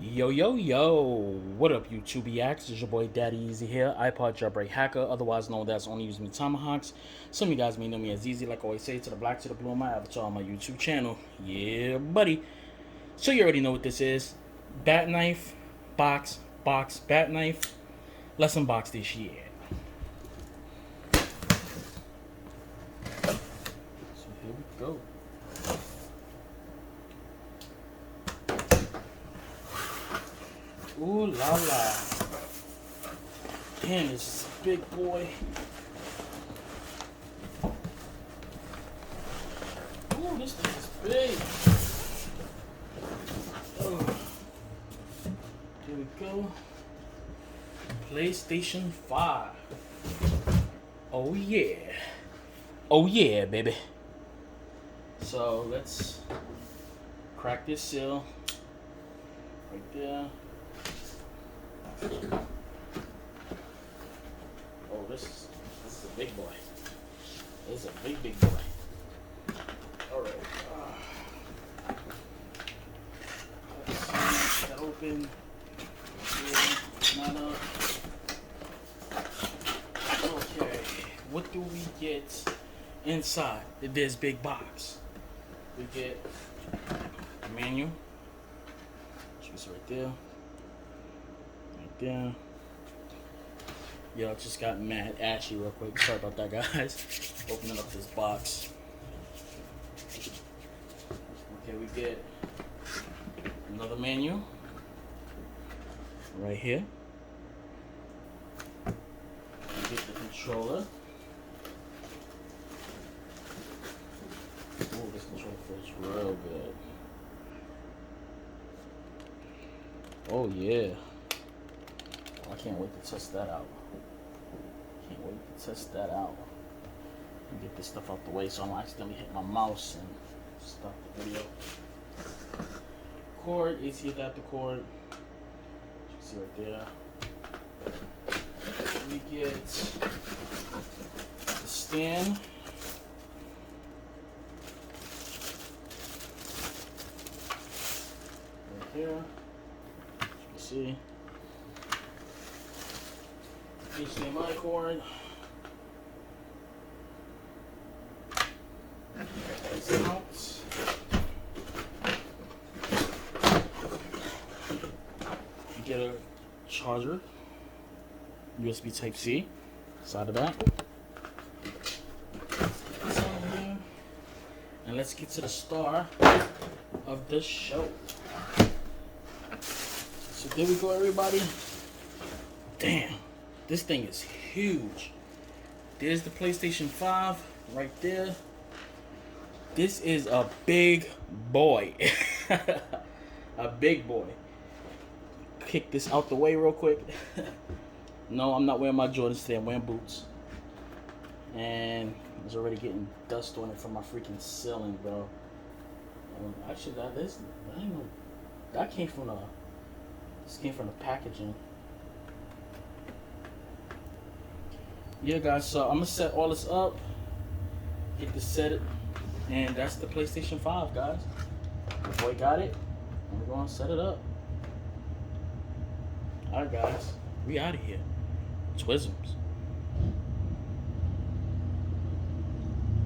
Yo, yo, yo. What up, YouTubiacs? It's your boy Daddy Easy here, iPod jailbreak hacker, otherwise known as Only Use Me Tomahawks. Some of you guys may know me as Easy, like I always say, to the black, to the blue, my avatar on my YouTube channel. Yeah, buddy. So you already know what this is. Bat knife, box, bat knife. Let's unbox this shit. So here we go. Ooh la la. Damn, this is a big boy. Ooh, this thing is big. Oh. Here we go. PlayStation 5. Oh yeah. Oh yeah, baby. So let's crack this seal. Right there. Oh, this is a big boy. This is a big boy. All right. Let's see that open. Not up. Okay. What do we get inside this big box? We get a manual. Just right there. Yeah. Yo, just got mad ashy real quick. Sorry about that, guys. Opening up this box. Okay, we get another menu right here. We get the controller. Oh, this controller feels real good. Oh yeah. I can't wait to test that out. Can't wait to test that out. Get this stuff out the way so I don't accidentally hit my mouse and stop the video. Cord, AC adapter cord. You can see right there. We get the stand. Right here. You can see. HDMI cord. This out. You get a charger, USB Type C, side of that. And let's get to the star of the show. So there we go, everybody. Damn. This thing is huge. There's the PlayStation 5 right there. This is a big boy. A big boy. Kick this out the way real quick. No, I'm not wearing my Jordans today. I'm wearing boots. And it's already getting dust on it from my freaking ceiling, bro. Actually, that came from this came from the packaging. Yeah, guys, so I'm gonna set all this up, get this set it, and that's the PlayStation 5, guys. The boy got it, and we're gonna set it up. Alright, guys, we out of here. Twisms.